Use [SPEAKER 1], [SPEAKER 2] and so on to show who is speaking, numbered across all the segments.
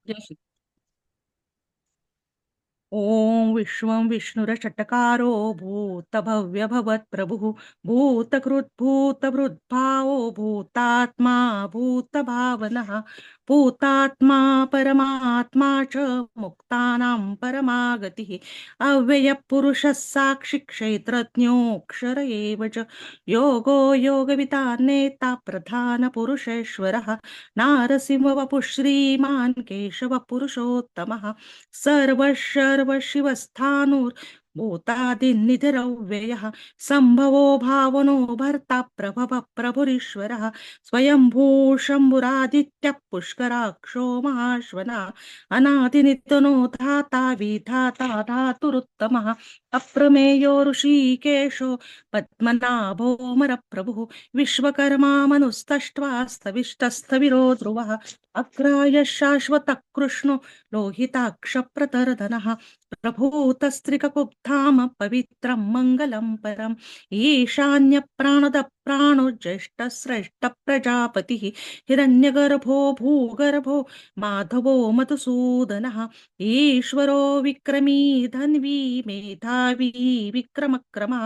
[SPEAKER 1] जय श्री ॐ विश्वं विष्णुरषट्कारो भूतभव्यभवत्प्रभुः भूतकृद्भूतभृद्भावो भूतात्मा भूतभावनः भूतात्मा परमात्मा च मुक्तानां परमागतिः अव्ययपुरुषः साक्षि क्षेत्रज्ञोऽक्षर एव च योगो योगवितानेता प्रधानपुरुषेश्वरः नारसिंहवपुः श्रीमान् केशवपुरुषोत्तमः सर्वशिवस्थाणुर्भूतादिनिधिरव्ययः सम्भवो भावनो भर्ता प्रभव प्रभुरीश्वरः स्वयंभू शम्भुरादित्यः पुष्कराक्षो महाश्वना अनादिनितनो धाता विधाता धातुरुत्तमः अप्रमेयो ऋषिकेशो पद्मनाभोऽमरप्रभुः विश्वकर्मा मनुस्तष्ट्वा स्तविष्टस्थविरो ध्रुवः अग्राय शाश्वतः कृष्णो लोहिताक्षप्रतर्दनः प्रभूतस्त्रिककुब्धाम पवित्रं मङ्गलं परम् ईशान्यप्राणदप्राणो ज्येष्ठश्रेष्ठप्रजापतिः हिरण्यगर्भो भूगर्भो माधवो मधुसूदनः ईश्वरो विक्रमी धन्वी मेधावी विक्रमक्रमः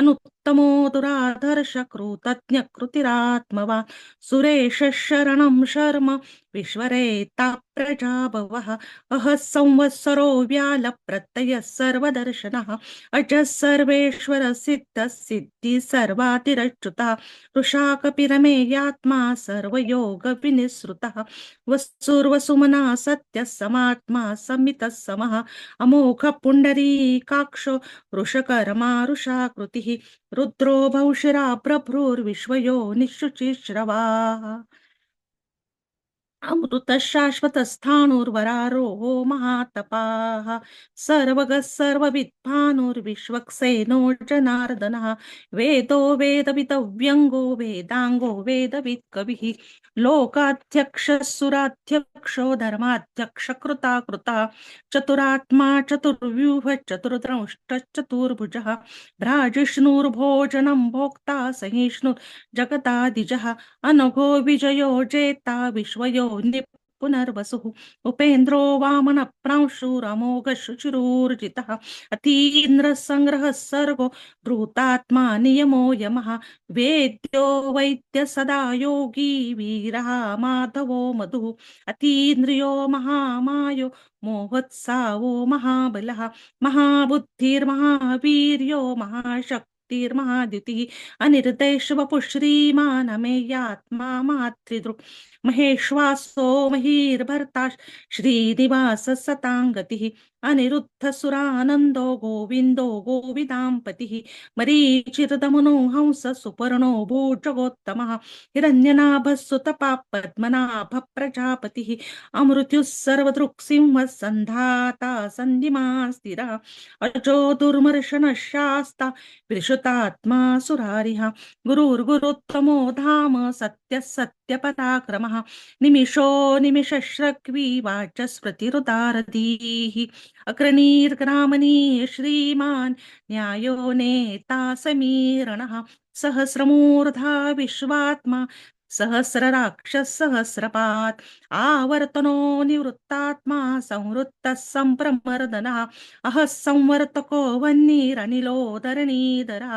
[SPEAKER 1] अनुत्तमो दुराधर्ष कृतज्ञ कृतिरात्मवान् सुरेश शरणं शर्म विश्वरेता प्रजाभवः अह संवत्सरो व्याल प्रत्यय सर्वदर्शनः अजः सर्वेश्वर सिद्ध सिद्धि सर्वातिरच्युतः वृषाकपिरमेयात्मा सर्वयोग विनिसृतः वसुर्वसुमना सत्य समात्मा समितः समः अमोघ पुण्डरीकाक्षो वृषकर्मा वृषाकृतिः रुद्रो बहुशिरा प्रभृर्विश्वयो निःशुचिश्रवाः अमृत शाश्वत स्थाणुर्वरारोह महातपाः सर्वगः सर्वविद्भानुर्विश्वक्सेनो जनार्दनः वेदो वेदवितव्यङ्गो वेदाङ्गो वेदवित् कविः लोकाध्यक्षः सुराध्यक्षो धर्माध्यक्ष कृता कृता चतुरात्मा चतुर्व्यूह चतुर्द्रष्टश्चतुर्भुजः भ्राजिष्णुर्भोजनं भोक्ता सहिष्णुर्जगदादिजः अनघो विजयो जेता विश्वयो पुनर्वसुः उपेन्द्रो वामन प्रांशुरमोघ शुचिरूर्जितः अतीन्द्र संग्रह सर्गो भूतात्मा नियमो यमः वेद्यो वैद्य सदा योगी वीरः माधवो मधुः अतीन्द्रियो महामायो मोहत्सावो महाबलः महाबुद्धिर्महावीर्यो महाशक्तिर्महाद्युतिः अनिर्देशवपुः श्रीमान् अमेयात्मा मातृदृक् महेश्वासो महीर्भर्ता श्रीनिवास सताङ्गतिः अनिरुद्धसुरानन्दो गोविन्दो गोविदाम्पतिः मरीचिर्दमनो हंस सुपर्णो भूजगोत्तमः हिरण्यनाभस्सुतपा पद्मनाभ प्रजापतिः अमृत्युः सर्वदृक्सिंह सन्धाता सन्धिमा स्थिरः अजो दुर्मर्शन शास्ता विशुतात्मा सुरारिः गुरुर्गुरुत्तमो धाम सत्य सत्यपराक्रमः निमिषो निमिषश्रक्वी वाचस्पतिरुदारधीः अग्रणीर्ग्रामणी श्रीमान् न्यायो नेता समीरणः सहस्रमूर्धा विश्वात्मा सहस्रराक्षस सहस्रपात् आवर्तनो निवृत्तात्मा संवृत्तः सम्प्रमर्दनः अह संवर्तको वह्निरनिलोदरणीधरः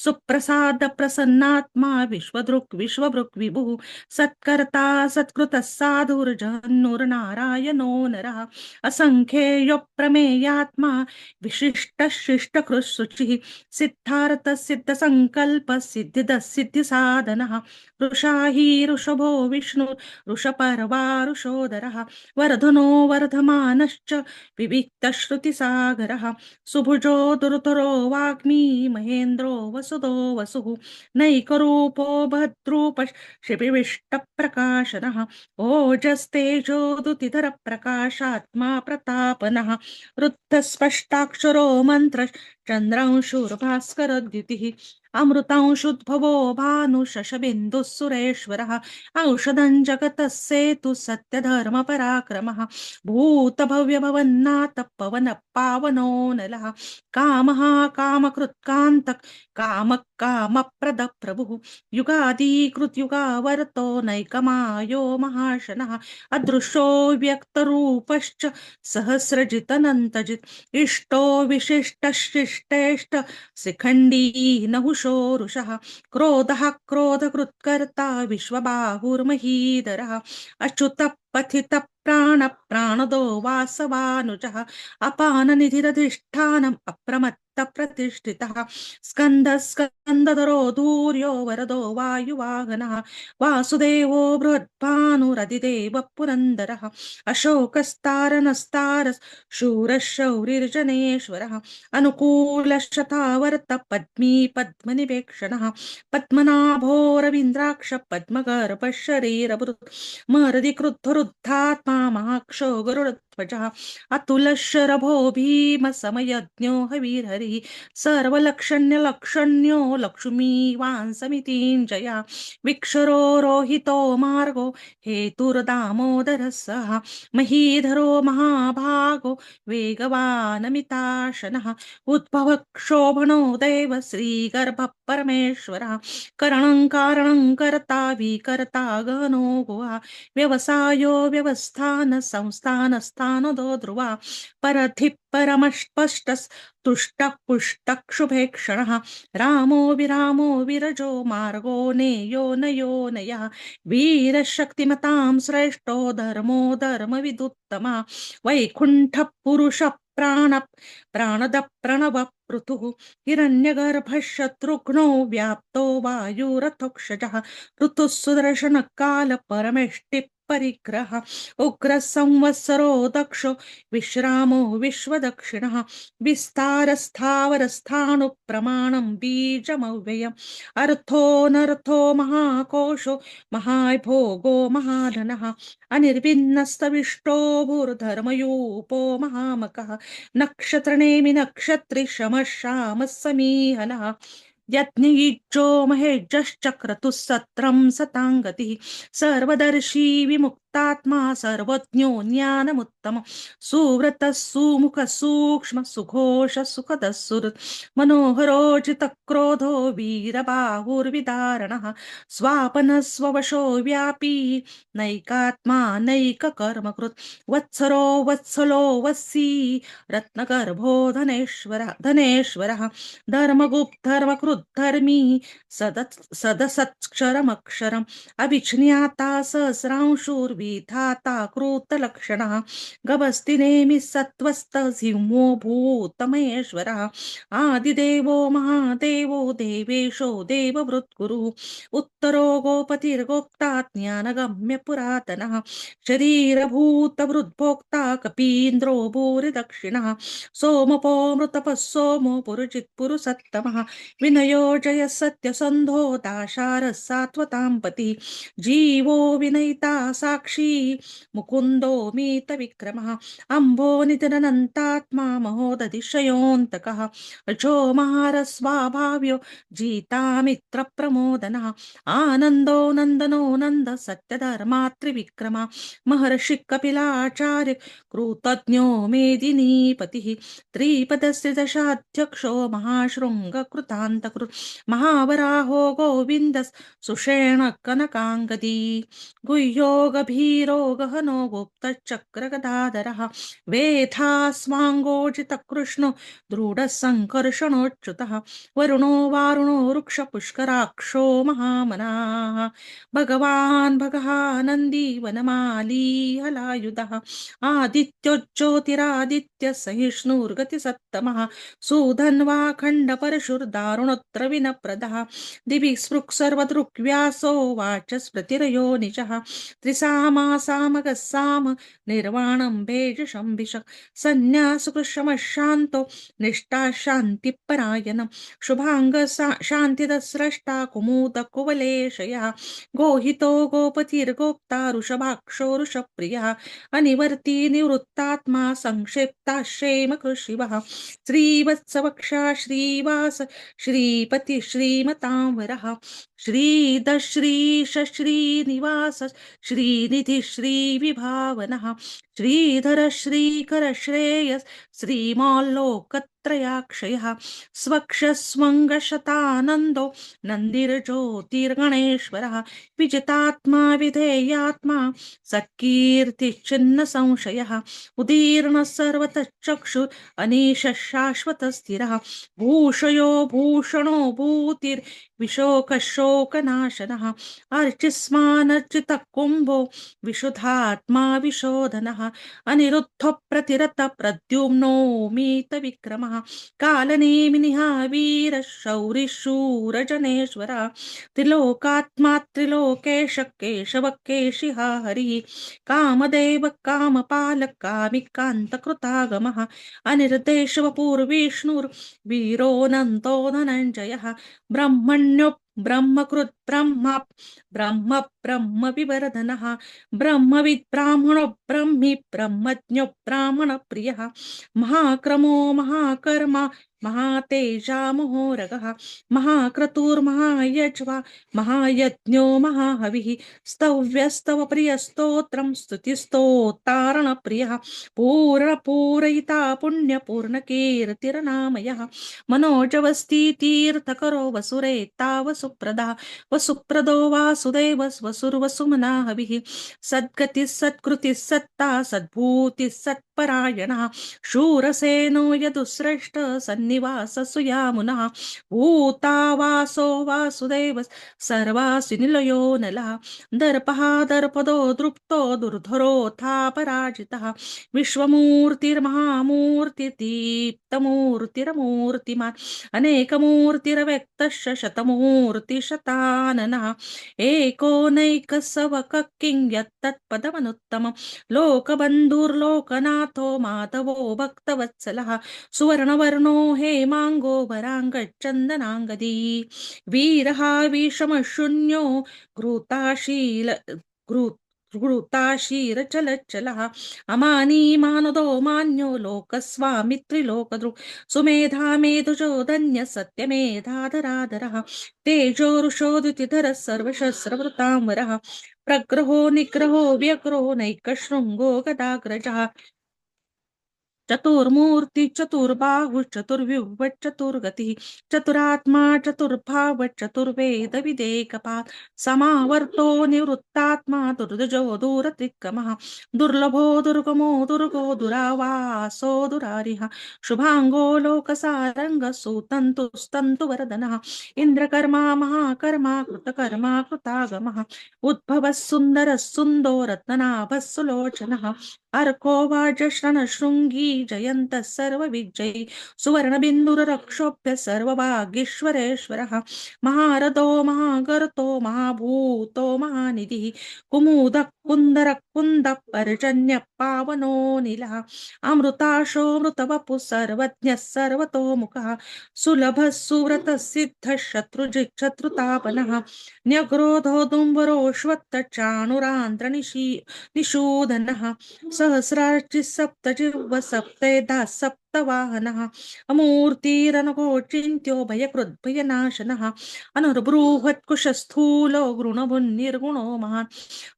[SPEAKER 1] सुप्रसाद प्रसन्नात्मा विश्वदृक् विश्वभृक् विभुः सत्कर्ता सत्कृतः साधुर्जन्नुर्नारायणो नरः असङ्ख्येयो प्रमेयात्मा विशिष्ट शिष्टकृशुचिः सिद्धार्थ सिद्ध संकल्प सिद्धिद सिद्धि साधनः ऋषाही ऋषभो विष्णु ऋषपर्वा ऋषोदरः वर्धनो वर्धमानश्च विविक्तश्रुतिसागरः सुभुजो दुर्धरो वाग्मी महेन्द्रो वसुदो वसुः नैकरूपो भद्रूप शिपिविष्टप्रकाशनः ओजस्तेजोदुतिधर प्रकाशात्मा प्रतापनः रुद्धस्पष्टाक्षरो मन्त्र चन्द्रांशुर्भास्करद्युतिः अमृतांशुद्भवो भानु शशबिन्दुः सुरेश्वरः औषधं जगतः सेतु सत्यधर्मपराक्रमः भूतभव्यभवन्नाथ पवन पावनो नलः कामः कामकृत्कान्तक कामप्रद प्रभुः युगादिकृत्युगावर्तो नैकमायो महाशनः अदृशो व्यक्तरूपश्च सहस्रजितनन्तजित् इष्टो विशिष्टशिष्टेष्ट शिखण्डी नहुषो रुषः क्रोधः क्रोधकृत्कर्ता विश्वबाहुर्महीधरः अच्युतः पथितः प्राणदो वासवानुजः अपाननिधिरधिष्ठानम् अप्रमत्तप्रतिष्ठितः स्कन्दधरो धूर्यो वरदो वायुवाहनः वासुदेवो बृहद्भानुरधिदेवः पुरन्दरः अशोकस्तारनस्तारः शूरः शौरिर्जनेश्वरः अनुकूलशतावर्त पद्मी पद्मनिवेक्षणः पद्मनाभोरवीन्द्राक्ष पद्मगर्भः शरीरभृत् महर्दि क्रुद्धरुद्धात्मा महाक्षो गरुडध्वजः अतुलशरभो भीमसमयज्ञो हवीर्हरिः सर्वलक्षण्यलक्षण्यो लक्ष्मीवांसमितिञ्जया विक्षरो रोहितो मार्गो हेतुर्दामोदरः सः महीधरो महाभागो वेगवानमिताशनः उद्भवक्षोभणो देव श्रीगर्भः परमेश्वरः करणं कारणं कर्ता विकर्ता गहनो गुहा व्यवसायो व्यवस्थान संस्थानस्थानदो ध्रुवा परधिः परमस्पष्टस्तुष्टः पुष्टः क्षुभेक्षणः रामो विरामो विरजो मार्गो नेयो नयो नयः वीरशक्तिमतां श्रेष्ठो धर्मो धर्मविदुत्तमा वैकुण्ठः पुरुषः प्राणद प्रणव पृथुः हिरण्यगर्भः शत्रुघ्नो व्याप्तो वायुरथोक्षजः ऋतुः सुदर्शनकाल परमेष्टि परिग्रह उग्रः संवत्सरो दक्षो विश्रामो विश्वदक्षिणः विस्तारस्थावरस्थाणु प्रमाणं बीजमव्ययम् अर्थो महाकोशो महाभोगो महाधनः अनिर्विन्नस्तविष्टो भूर्धर्मयूपो महामकः नक्षत्रनेमि नक्षत्रि शमः श्यामः समीहनः यज्ञयुज्यो महेज्यश्चक्रतुः सत्रं सताङ्गतिः सर्वदर्शी विमुक्तात्मा सर्वज्ञो ज्ञानमुत्तमः सुव्रतः सुमुखः सूक्ष्म सुघोष सुखदः सुहृत् मनोहरोचितक्रोधो वीरबाहुर्विदारणः स्वापनः स्ववशो व्यापी नैकात्मा नैककर्मकृत् वत्सरो वत्सलो वत्सी रत्नगर्भो धनेश्वरः धर्मकृद्धर्मी सदसत्क्षरमक्षरम् अभिज्ञाता सहस्रांशुर्विधाता कृतलक्षणः गभस्तिनेमि सत्त्वस्तसिंहो भूतमहेश्वरः आदिदेवो महादेवो देवेशो देववृत्कुरुः उत्तरो गोपतिर्गोप्ता ज्ञानगम्य पुरातनः शरीरभूतवृद्भोक्ता कपीन्द्रो भूरिदक्षिणः सोमपो मृतपः सोमो पुरुजित् पुरुषत्तमः विनयो जय सत्यसन्धो दाशारः सात्वतां पतिः जीवो विनयिता साक्षी मुकुन्दो मीतविक्रमः अम्भो निधननन्तात्मा महोदधिशयोऽन्तकः अजो महारस्वाभाव्यो जितामित्रप्रमोदनः आनन्दो नन्दनो नन्द सत्यधर्मात्रिविक्रमः महर्षि कपिलाचार्य कृतज्ञो मेदिनीपतिः त्रिपदस्य दशाध्यक्षो महाशृङ्गकृतान्तकृत् महावराहो गोविन्दस् सुषेण कनकाङ्गदी गुह्यो गभीरो गहनो गुप्तचक्रगदाधरः वेथास्वाङ्गोजितकृष्णो दृढसङ्कर्षणोच्युतः वरुणो वारुणो वृक्षपुष्कराक्षो महामनाः भगवान् भगः नन्दी वनमाली हलायुधः आदित्यो ज्योतिरादित्य सहिष्णुर्गतिसत्तमः सुधन्वाखण्ड परशुर्दारुणोत्र विनप्रदः दिवि स्पृक् सर्वदृक्व्यासो वाचस्पतिरयो निजः त्रिसामासामगस्साम निर्वाणं भेजशम्भिषक् सन्न्यासकृशमशान्तो निष्ठा शान्तिपरायणं शुभाङ्ग शान्तिदस्रष्टा कुमुद कुवलेशयः गोहितो गोपतिर्गोप्ता वृषभाक्षो वृषप्रियः अनिवर्ती निवृत्तात्मा संक्षिप्ताश्रेम कृषिवः श्रीवत्सवक्षा श्रीवास श्रीपति श्रीमतांवरः श्रीदश्रीश श्रीनिवास श्रीनिधि श्रीविभावनः श्रीधर श्रीकर श्रेयस श्रीमाल्लोकत्र लोकत्रयाक्षयः स्वक्षस्वङ्गशतानन्दो नन्दिर्ज्योतिर्गणेश्वरः विजितात्मा विधेयात्मा सत्कीर्तिश्चिन्न संशयः उदीर्णः सर्वतश्चक्षु अनीशः शाश्वतस्थिरः भूषयो भूषणो भूतिर्विशोकः शोकनाशनः अर्चिस्मानर्चितः कुम्भो विशुद्धात्मा विशोधनः अनिरुद्धः प्रतिरतः प्रद्युम्नो मीतविक्रमः कालनेमिनिः वीरः शौरिः शूरजनेश्वरः त्रिलोकात्मा त्रिलोकेश केशवः केशिः हरिः कामदेवः कामपालः कामिकान्तकृतागमः अनिर्देशवपुर्विष्णुर्वीरोऽनन्तो धनञ्जयः ब्रह्मण्यो ब्रह्मकृत् ब्रह्म ब्रह्म विवरधनः ब्रह्मविद् ब्राह्मणो ब्रह्मी ब्रह्मज्ञो ब्राह्मणप्रियः महाक्रमो महाकर्मा महातेजा महोरगः महाक्रतुर्महायज्वा महायज्ञो महाहविः स्तव्यस्तव प्रियस्तोत्रं स्तुतिस्तोत्तारणप्रियः पूर्णपूरयिता पुण्यपूर्णकीर्तिरनामयः मनोजवस्तितीर्थकरो वसुरेता वसुप्रदा वसुप्रदो वासुदेव वसुर्वसुमना हविः सद्गतिः सत्कृतिः सत्ता सद्भूतिः सत्परायणः शूरसेनो यदुश्रेष्ठ सन्निवास सुयामुनः भूतावासो वासुदेव सर्वासु निलयो नलः दर्पः दर्पदो दृप्तो दुर्धरोऽथा पराजितः विश्वमूर्तिर्महामूर्तिर्दीप्तमूर्तिरमूर्तिमान् अनेकमूर्तिरव्यक्तश्च शतमूर्तिशताननः एकोनैकसवकः किं यत्तत्पदमनुत्तमं लोकबन्धुर्लोकनाथो माधवो भक्तवत्सलः सुवर्णवर्णो हेमाङ्गो वराङ्गच्चन्दनाङ्गदी वीरः विषमशून्यो घृताशील घृताशीरचलच्चलः अमानी मानदो मान्यो लोकस्वामित्रिलोकदृक् सुमेधा मेधुजो धन्य सत्यमेधाधराधरः तेजोरुषोदितिधरः सर्वशस्त्रवृतांवरः प्रग्रहो निग्रहो व्यग्रो नैकशृङ्गो गदाग्रजः चतुर्मूर्ति चतुर्बाहु चतुर्व्यूह चतुर्गतिः चतुरात्मा चतुर्भाव चतुर्वेद विदेकपात् समावर्तो निवृत्तात्मा दुर्दजो दूरतिक्रमः दुर्लभो दुर्गमो दुर्गो दुरावासो दुरारिः शुभांगो लोकसारंग सुतन्तुस्तन्तुवरदनः इंद्रकर्मा महाकर्मा कृतकर्मा कृतागमः उद्भवः सुन्दरः सुन्दो रत्ननाभः सुलोचनः अर्को वाजश्रणशृङ्गी जयन्तः सर्वविजयी सुवर्णबिन्दुरक्षोभ्य सर्वभागीश्वरेश्वरः महारथो महागर्तो महाभूतो महानिधिः कुमुदः कुन्दरः कुन्दः पर्जन्यः पावनो नीलः अमृताशोऽमृतवपुः सर्वज्ञः सर्वतोमुखः सुलभः सुव्रतः सिद्धः शत्रुजिच्छत्रुतापनः न्यग्रोधो दुम्बरोऽश्वत्थचाणुरान्ध्रनिशूदनः सहस्रार्चि सप्तजिह्व सप्तेधा सप्तवाहनः अमूर्तिरनघोचिन्त्यो भयकृद्भयनाशनः अनुर्बृहत्कुशस्थूलो गृणभुन्निर्गुणो महान्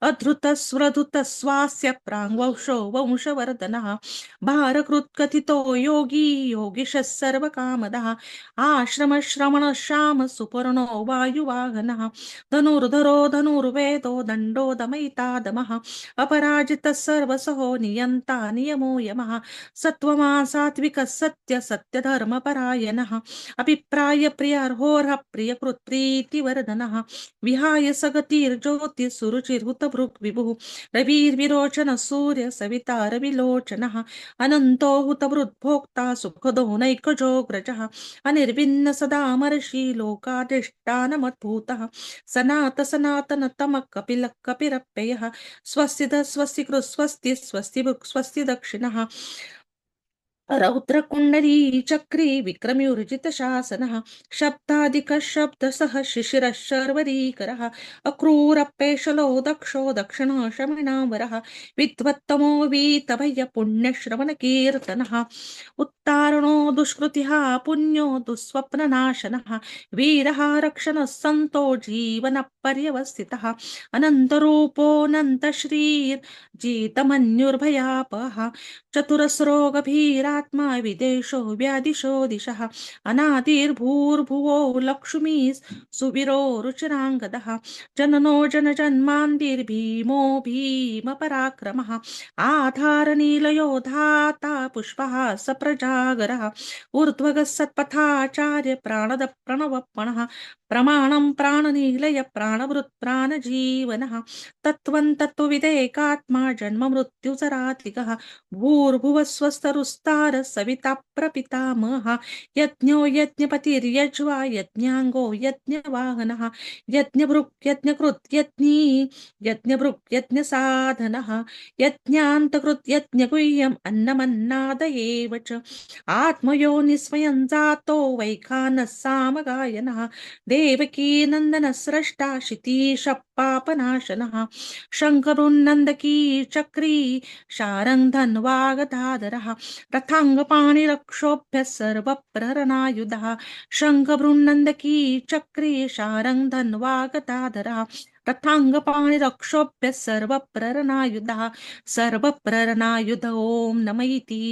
[SPEAKER 1] अधृतस्वधृतस्वास्य प्राङ्वंशो वंशवर्धनः भारकृत्कथितो योगी योगिशः सर्वकामदः आश्रमश्रमणश्याम सुपर्णो वायुवाहनः धनुर्धरो धनुर्वेदो दण्डो दमयितादमः अपराजितः सर्वसहो नियन्ता नियमो यमः सत्त्वमा सात्विकः सत्य सत्यधर्मपरायणः अभिप्राय प्रियार्होरः प्रियकृत् प्रीतिवर्धनः विहाय सगतिर्ज्योतिः सुरुचिर्हुतभृक् विभुः रविर्विरोचन सूर्य सविता रविलोचनः अनन्तो हुतभृद्भोक्ता सुखदो नैकजोऽग्रजः अनिर्विन्न सदा महर्षि लोकाधिष्ठानमद्भूतः सनातनतमः कपिलः कपिरप्ययः स्वस्ति स्वस्ति कृ स्वस्ति स्वस्ति भुक् स्वस्ति दक्षिणः रौद्रकुण्डली चक्री विक्रम्युर्जित शासनः शब्दादिकः शब्दसः शिशिरः शर्वरीकरः अक्रूरपेशलो दक्षो दक्षिणः शमिनावरः विद्वत्तमो वीतभय पुण्यश्रवणकीर्तनः उत्तारणो दुष्कृतिः पुण्यो दुःस्वप्ननाशनः वीरः रक्षणः सन्तो जीवनपर्यवस्थितः अनन्तरूपोऽनन्तश्रीर्जितमन्युर्भयापः चतुरस्रो गभीरा विदेहात्मा विदेशो व्यादिशो दिशः अनादिर्भूर्भुवो लक्ष्मी सुवीरो रुचिराङ्गदः जननो जनजन्मान्दिर्भीमो भीमपराक्रमः आधारनीलयो धाता पुष्पः सप्रजागरः ऊर्ध्वगः सत्पथाचार्य प्राणद प्रणवपणः प्रमाणं प्राणनीलय प्राणभृत् प्राणजीवनः तत्त्वं तत्त्वविदेकात्मा जन्ममृत्युचरातिकः भूर्भुवस्वस्तरुस्तारः सविता प्रपितामहः यज्ञो यज्ञपतिर्यज्वा यज्ञाङ्गो यज्ञवाहनः यज्ञभृक् यज्ञकृत् यज्ञी यज्ञभृक् यज्ञसाधनः यज्ञान्तकृत् यज्ञगुह्यम् अन्नमन्नाद एव च आत्मयोनिस्वयं जातो वैखानः सामगायनः देवकी नन्दनस्रष्टा क्षितीशपापनाशनः शङ्करुन्नन्दकी चक्री शारङ्गधन्वागदाधरः रथाङ्गपाणिरक्षोभ्यः सर्वप्रहरणायुधः शङ्खभृन्नन्दकी चक्री शारङ्गधन्वागदाधरः रथाङ्गपाणिरक्षोभ्यः सर्वप्रहरणायुधः सर्वप्रहरणायुध ॐ नम इति